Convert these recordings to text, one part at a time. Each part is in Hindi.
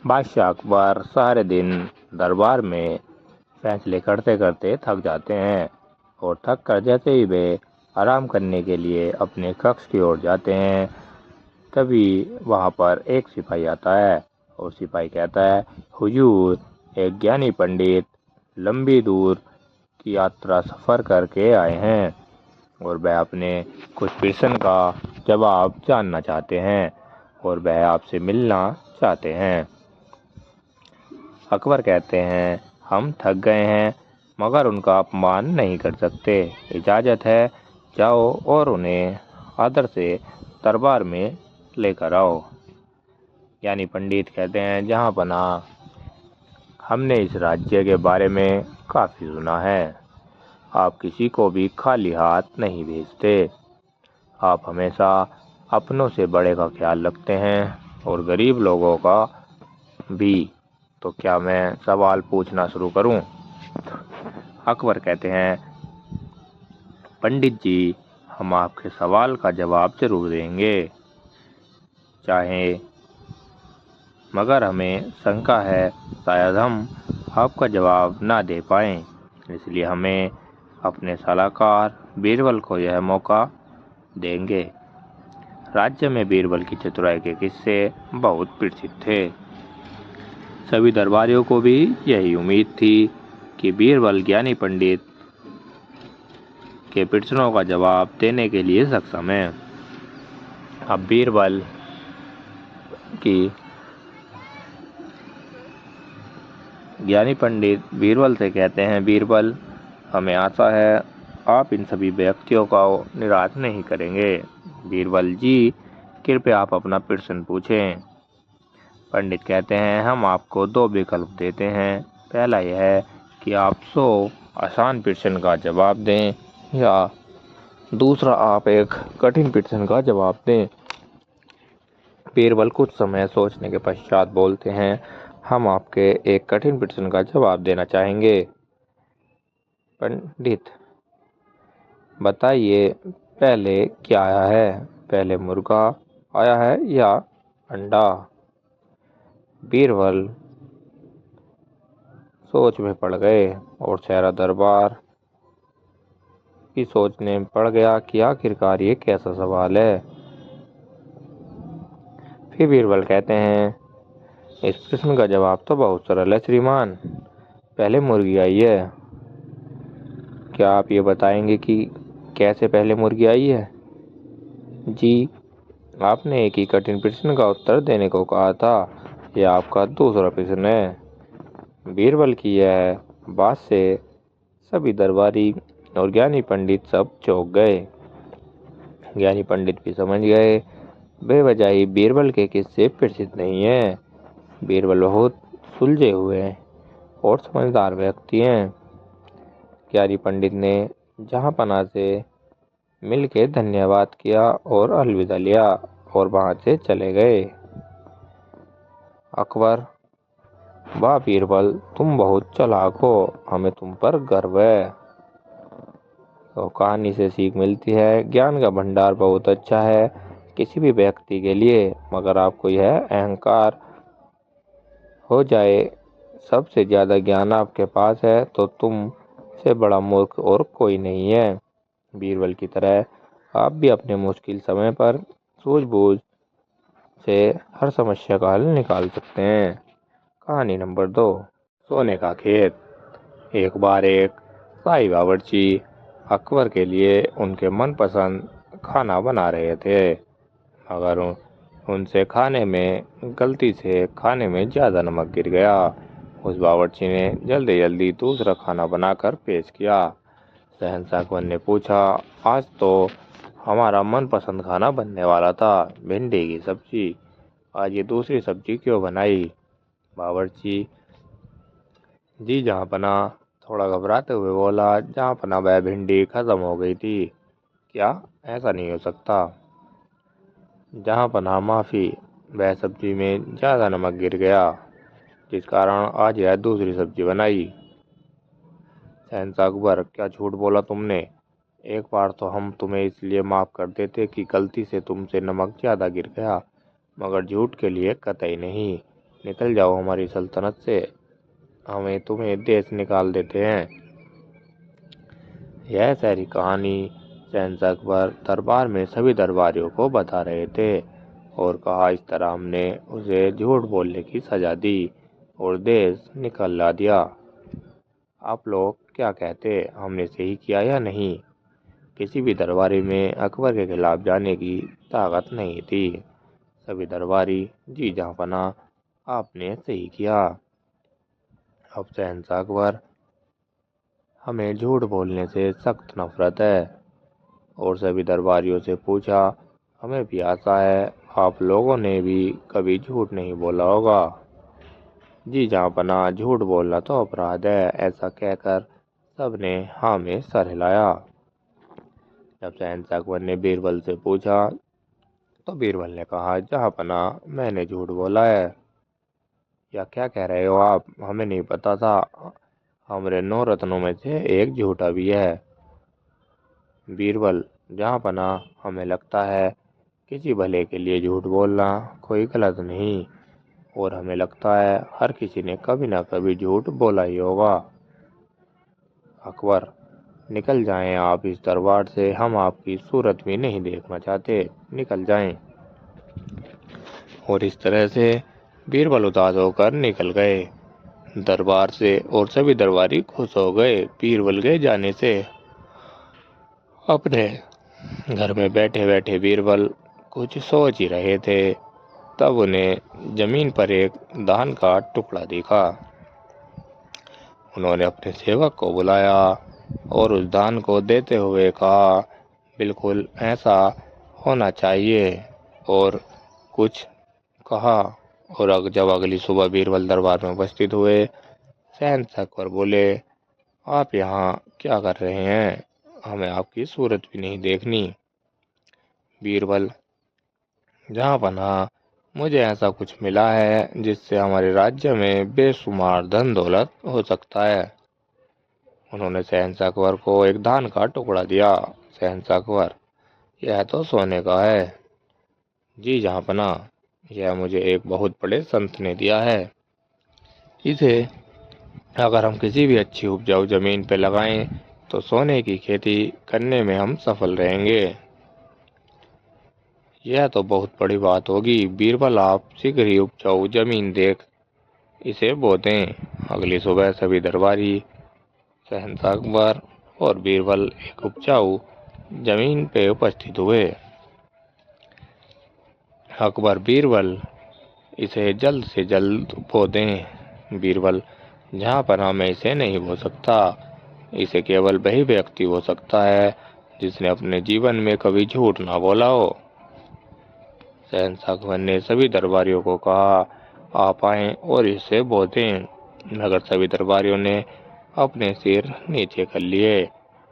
बादशाह अकबर सारे दिन दरबार में फैसले करते करते थक जाते हैं और थक कर जैसे ही वे आराम करने के लिए अपने कक्ष की ओर जाते हैं, तभी वहां पर एक सिपाही आता है और सिपाही कहता है, हुजूर, एक ज्ञानी पंडित लंबी दूर की यात्रा सफ़र करके आए हैं और वह अपने कुछ प्रश्न का जवाब जानना चाहते हैं और वह आपसे मिलना चाहते हैं। अकबर कहते हैं, हम थक गए हैं मगर उनका अपमान नहीं कर सकते, इजाज़त है, जाओ और उन्हें आदर से दरबार में लेकर आओ। यानी पंडित कहते हैं, जहाँ पनाह, हमने इस राज्य के बारे में काफ़ी सुना है। आप किसी को भी खाली हाथ नहीं भेजते। आप हमेशा अपनों से बड़े का ख्याल रखते हैं और गरीब लोगों का भी। तो क्या मैं सवाल पूछना शुरू करूं? अकबर कहते हैं, पंडित जी, हम आपके सवाल का जवाब जरूर देंगे, चाहे, मगर हमें शंका है शायद हम आपका जवाब ना दे पाएं, इसलिए हमें अपने सलाहकार बीरबल को यह मौका देंगे। राज्य में बीरबल की चतुराई के किस्से बहुत प्रसिद्ध थे। सभी दरबारियों को भी यही उम्मीद थी कि बीरबल ज्ञानी पंडित के प्रश्नों का जवाब देने के लिए सक्षम है। अब बीरबल की ज्ञानी पंडित बीरबल से कहते हैं, बीरबल, हमें आशा है आप इन सभी व्यक्तियों को निराश नहीं करेंगे। बीरबल जी, कृपया आप अपना प्रश्न पूछें। पंडित कहते हैं, हम आपको दो विकल्प देते हैं। पहला यह है कि आप 100 आसान प्रश्न का जवाब दें या दूसरा आप एक कठिन प्रश्न का जवाब दें। बीरबल कुछ समय सोचने के पश्चात बोलते हैं, हम आपके एक कठिन प्रश्न का जवाब देना चाहेंगे। पंडित, बताइए, पहले क्या आया है? पहले मुर्गा आया है या अंडा? बीरबल सोच में पड़ गए और सारा दरबार की सोचने में पड़ गया कि आखिरकार ये कैसा सवाल है। फिर बीरबल कहते हैं, इस प्रश्न का जवाब तो बहुत सरल है श्रीमान, पहले मुर्गी आई है। क्या आप ये बताएंगे कि कैसे पहले मुर्गी आई है? जी, आपने एक ही कठिन प्रश्न का उत्तर देने को कहा था, यह आपका दूसरा प्रश्न है। बीरबल की यह बात से सभी दरबारी और ज्ञानी पंडित सब चौंक गए। ज्ञानी पंडित भी समझ गए बेवजह ही बीरबल के किस्से प्रसिद्ध नहीं है। बीरबल बहुत सुलझे हुए और समझदार व्यक्ति हैं। ज्ञानी पंडित ने जहाँपनाह से मिलके धन्यवाद किया और अलविदा लिया और वहां से चले गए। अकबर, वाह बीरबल, तुम बहुत चालाक हो, हमें तुम पर गर्व है। तो कहानी से सीख मिलती है, ज्ञान का भंडार बहुत अच्छा है किसी भी व्यक्ति के लिए, मगर आपको यह अहंकार हो जाए सबसे ज़्यादा ज्ञान आपके पास है तो तुम से बड़ा मूर्ख और कोई नहीं है। बीरबल की तरह आप भी अपने मुश्किल समय पर सूझबूझ से हर समस्या का हल निकाल सकते हैं। कहानी नंबर 2, सोने का खेत। एक बार एक शाही बावर्ची अकबर के लिए उनके मनपसंद खाना बना रहे थे, मगर उनसे खाने में गलती से खाने में ज़्यादा नमक गिर गया। उस बावर्ची ने जल्दी जल्दी दूसरा खाना बनाकर पेश किया। शहंशाह अकबर ने पूछा, आज तो हमारा मनपसंद खाना बनने वाला था, भिंडी की सब्जी, आज ये दूसरी सब्जी क्यों बनाई? बावर्ची जी जहाँपनाह थोड़ा घबराते हुए बोला, जहाँपनाह वह भिंडी खत्म हो गई थी। क्या ऐसा नहीं हो सकता? जहाँपनाह माफ़ी, वह सब्जी में ज़्यादा नमक गिर गया, जिस कारण आज यह दूसरी सब्जी बनाई। शहंशाह अकबर, क्या झूठ बोला तुमने? एक बार तो हम तुम्हें इसलिए माफ़ कर देते कि गलती से तुमसे नमक ज़्यादा गिर गया, मगर झूठ के लिए कतई नहीं। निकल जाओ हमारी सल्तनत से, हमें तुम्हें देश निकाल देते हैं। यह सारी कहानी शहंशाह अकबर दरबार में सभी दरबारियों को बता रहे थे और कहा इस तरह हमने उसे झूठ बोलने की सजा दी और देश निकलवा दिया। आप लोग क्या कहते, हमने सही किया या नहीं? किसी भी दरबारी में अकबर के खिलाफ जाने की ताकत नहीं थी। सभी दरबारी जी जहाँपना आपने सही किया। अब शहंशाह अकबर, हमें झूठ बोलने से सख्त नफरत है। और सभी दरबारियों से पूछा, हमें भी आशा है आप लोगों ने भी कभी झूठ नहीं बोला होगा। जी जहाँपना झूठ बोलना तो अपराध है, ऐसा कहकर सबने हाँ में सर हिलाया। जब शहंशाह अकबर ने बीरबल से पूछा तो बीरबल ने कहा, जहाँपना मैंने झूठ बोला है। या क्या कह रहे हो आप, हमें नहीं पता था, हमारे 9 रत्नों में से एक झूठा भी है। बीरबल, जहाँपना हमें लगता है किसी भले के लिए झूठ बोलना कोई गलत नहीं, और हमें लगता है हर किसी ने कभी ना कभी झूठ बोला ही होगा। अकबर, निकल जाएं आप इस दरबार से, हम आपकी सूरत भी नहीं देखना चाहते, निकल जाएं। और इस तरह से बीरबल उदास होकर निकल गए दरबार से और सभी दरबारी खुश हो गए बीरबल के जाने से। अपने घर में बैठे बैठे बीरबल कुछ सोच ही रहे थे, तब उन्हें जमीन पर एक धान का टुकड़ा दिखा। उन्होंने अपने सेवक को बुलाया और उस धान को देते हुए कहा, बिल्कुल ऐसा होना चाहिए, और कुछ कहा। और जब अगली सुबह बीरबल दरबार में उपस्थित हुए, शहंशाह अकबर बोले, आप यहाँ क्या कर रहे हैं? हमें आपकी सूरत भी नहीं देखनी। बीरबल, जहाँपना मुझे ऐसा कुछ मिला है जिससे हमारे राज्य में बेशुमार धन दौलत हो सकता है। उन्होंने शहंशाह अकबर को एक धान का टुकड़ा दिया। शहंशाह अकबर, यह तो सोने का है। जी जहाँपना, यह मुझे एक बहुत बड़े संत ने दिया है। इसे अगर हम किसी भी अच्छी उपजाऊ जमीन पर लगाएं तो सोने की खेती करने में हम सफल रहेंगे। यह तो बहुत बड़ी बात होगी बीरबल, आप शीघ्र ही उपजाऊ जमीन देख इसे बो दें। अगली सुबह सभी दरबारी शहंशाह अकबर और बीरबल एक उपजाऊ जमीन पे उपस्थित हुए। अकबर, बीरबल, इसे जल्द से जल्द बो दें। बीरबल, जहाँ पर मैं इसे नहीं बो सकता, इसे केवल वही व्यक्ति बो सकता है जिसने अपने जीवन में कभी झूठ ना बोला हो। शहंशाह अकबर ने सभी दरबारियों को कहा, आप आएं और इसे बो दें। मगर सभी दरबारियों ने अपने सिर नीचे कर लिए,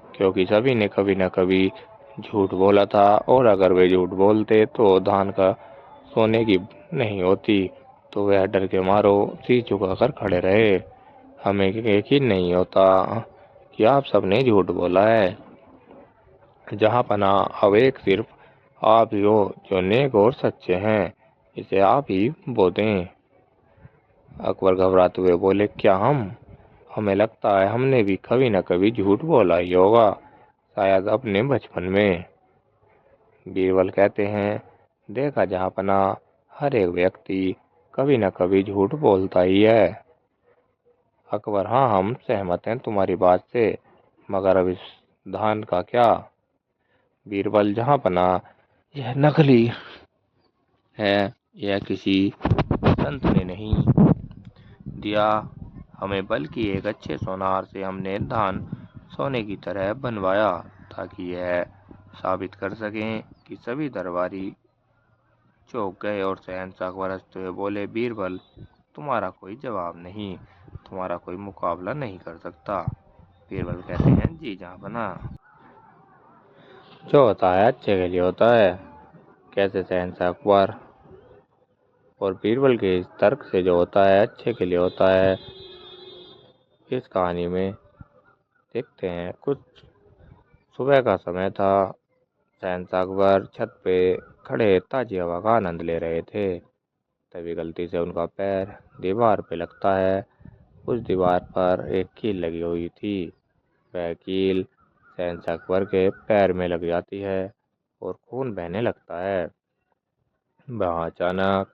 क्योंकि सभी ने कभी न कभी झूठ बोला था, और अगर वे झूठ बोलते तो धान का सोने की नहीं होती, तो वह डर के मारो सिर झुकाकर खड़े रहे। हमें यकीन नहीं होता कि आप सबने झूठ बोला है। जहाँपना, अब एक सिर्फ आप ही हो जो नेक और सच्चे हैं, इसे आप ही बो दें। अकबर घबराते हुए बोले, क्या हम? हमें लगता है हमने भी कभी न कभी झूठ बोला ही होगा, शायद अपने बचपन में। बीरबल कहते हैं, देखा जहाँपना, हर एक व्यक्ति कभी न कभी झूठ बोलता ही है। अकबर, हाँ हम सहमत हैं तुम्हारी बात से, मगर अब इस धान का क्या? बीरबल, जहाँपना, यह नकली है, यह किसी संत ने नहीं दिया हमें, बल्कि एक अच्छे सोनार से हमने धान सोने की तरह बनवाया, ताकि यह साबित कर सकें कि सभी दरबारी चौंक गए। और शहंशाह अकबर हंसते हुए बोले, बीरबल, तुम्हारा कोई जवाब नहीं, तुम्हारा कोई मुकाबला नहीं कर सकता। बीरबल कहते हैं, जी जहाँपना, जो होता है अच्छे के लिए होता है। कैसे शहंशाह अकबर? और बीरबल के इस तर्क से जो होता है अच्छे के लिए होता है, इस कहानी में देखते हैं। कुछ सुबह का समय था। शहंशाह अकबर छत पे खड़े ताजी हवा का आनंद ले रहे थे। तभी गलती से उनका पैर दीवार पे लगता है। उस दीवार पर एक कील लगी हुई थी। वह कील शहंशाह अकबर के पैर में लग जाती है और खून बहने लगता है। वहाँ अचानक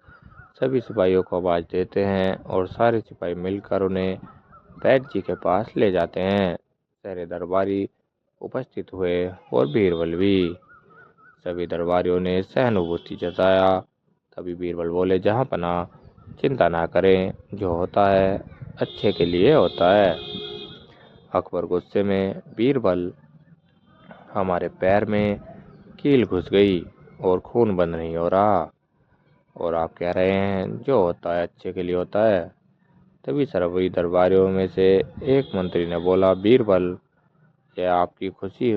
सभी सिपाहियों को आवाज़ देते हैं और सारे सिपाही मिलकर उन्हें वैद्य जी के पास ले जाते हैं। सारे दरबारी उपस्थित हुए और बीरबल भी। सभी दरबारियों ने सहानुभूति जताया। तभी बीरबल बोले, जहाँपनाह चिंता ना करें, जो होता है अच्छे के लिए होता है। अकबर गुस्से में, बीरबल, हमारे पैर में कील घुस गई और खून बंद नहीं हो रहा, और आप कह रहे हैं जो होता है अच्छे के लिए होता है। तभी सभी दरबारियों में से एक मंत्री ने बोला, बीरबल, यह आपकी खुशी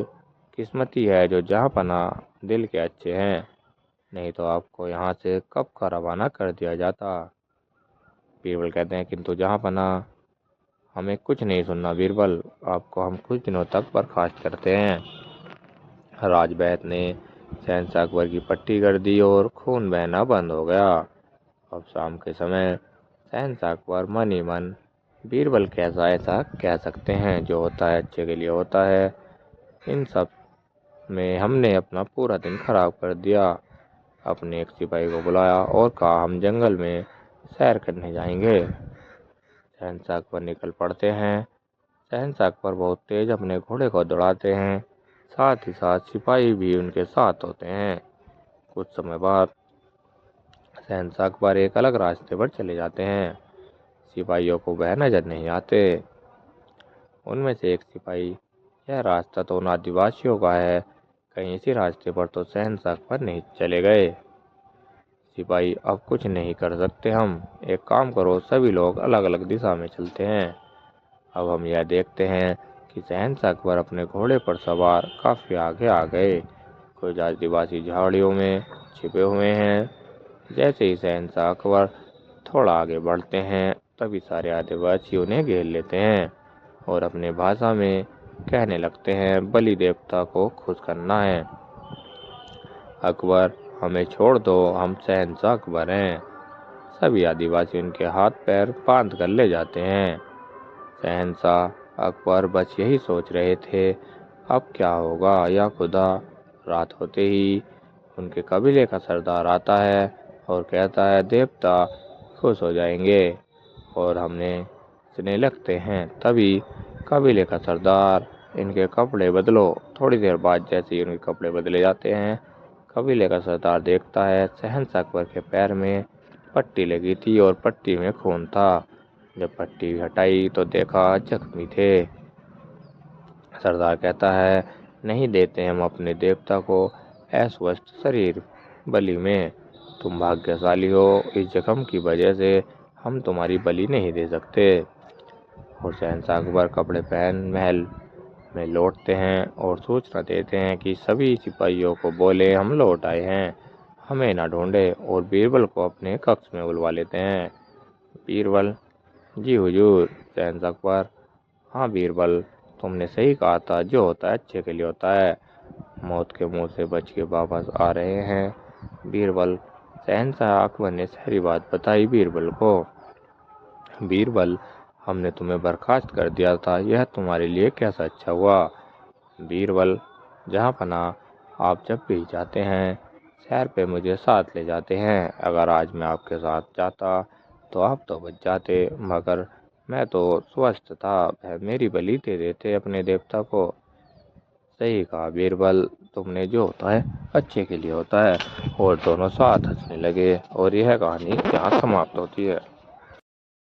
किस्मती है जो जहाँपनाह दिल के अच्छे हैं, नहीं तो आपको यहाँ से कब का रवाना कर दिया जाता। बीरबल कहते हैं, किंतु जहाँपनाह हमें कुछ नहीं सुनना बीरबल, आपको हम कुछ दिनों तक बर्खास्त करते हैं। राजवैद्य ने शहंशाह अकबर की पट्टी कर दी और खून बहना बंद हो गया। अब शाम के समय शहंशाह अकबर मन ही मन, बीरबल कैसा ऐसा कह सकते हैं, जो होता है अच्छे के लिए होता है। इन सब में हमने अपना पूरा दिन खराब कर दिया। अपने एक सिपाही को बुलाया और कहा, हम जंगल में सैर करने जाएंगे। शहंशाह अकबर निकल पड़ते हैं। शहंशाह अकबर बहुत तेज अपने घोड़े को दौड़ाते हैं, साथ ही साथ सिपाही भी उनके साथ होते हैं। कुछ समय बाद शहंशाह अकबर एक अलग रास्ते पर चले जाते हैं। सिपाहियों को वह नजर नहीं आते। उनमें से एक सिपाही, यह रास्ता तो उन आदिवासियों का है, कहीं इसी रास्ते पर तो शहंशाह अकबर नहीं चले गए। सिपाही, अब कुछ नहीं कर सकते हम, एक काम करो, सभी लोग अलग अलग दिशा में चलते हैं। अब हम यह देखते हैं कि शहंशाह अकबर अपने घोड़े पर सवार काफ़ी आगे आ गए। कुछ आदिवासी झाड़ियों में छिपे हुए हैं। जैसे ही शहंशाह अकबर थोड़ा आगे बढ़ते हैं, तभी सारे आदिवासी उन्हें घेर लेते हैं और अपने भाषा में कहने लगते हैं, बलि देवता को खुश करना है। अकबर, हमें छोड़ दो, हम शहंशाह अकबर हैं। सभी आदिवासी उनके हाथ पैर बांध कर ले जाते हैं। शहंशाह अकबर बस यही सोच रहे थे, अब क्या होगा या खुदा। रात होते ही उनके कबीले का सरदार आता है और कहता है, देवता खुश हो जाएंगे और हमने सुनने लगते हैं। तभी कबीले का सरदार, इनके कपड़े बदलो। थोड़ी देर बाद जैसे ही उनके कपड़े बदले जाते हैं, कबीले का सरदार देखता है शहंशाह अकबर के पैर में पट्टी लगी थी और पट्टी में खून था। जब पट्टी हटाई तो देखा जख्मी थे। सरदार कहता है, नहीं देते हम अपने देवता को अस्वस्थ शरीर बलि में। तुम भाग्यशाली हो, इस जख्म की वजह से हम तुम्हारी बलि नहीं दे सकते। और शहंशाह अकबर कपड़े पहन महल में लौटते हैं और सूचना देते हैं कि सभी सिपाहियों को बोले, हम लौट आए हैं, हमें ना ढूंढे, और बीरबल को अपने कक्ष में बुलवा लेते हैं। बीरबल, जी हुजूर। शहंशाह अकबर, हाँ बीरबल, तुमने सही कहा था, जो होता है अच्छे के लिए होता है। मौत के मुंह से बच के वापस आ रहे हैं बीरबल। शहंशाह अकबर ने सारी बात बताई बीरबल को। बीरबल, हमने तुम्हें बर्खास्त कर दिया था, यह तुम्हारे लिए कैसा अच्छा हुआ। बीरबल, जहाँपनाह आप जब भी जाते हैं सैर पे मुझे साथ ले जाते हैं। अगर आज मैं आपके साथ जाता तो आप तो बच जाते, मगर मैं तो स्वस्थ था, वह मेरी बलि दे देते अपने देवता को। सही कहा बीरबल, तुमने, जो होता है अच्छे के लिए होता है। और दोनों साथ हंसने लगे और यह कहानी यहाँ समाप्त होती है।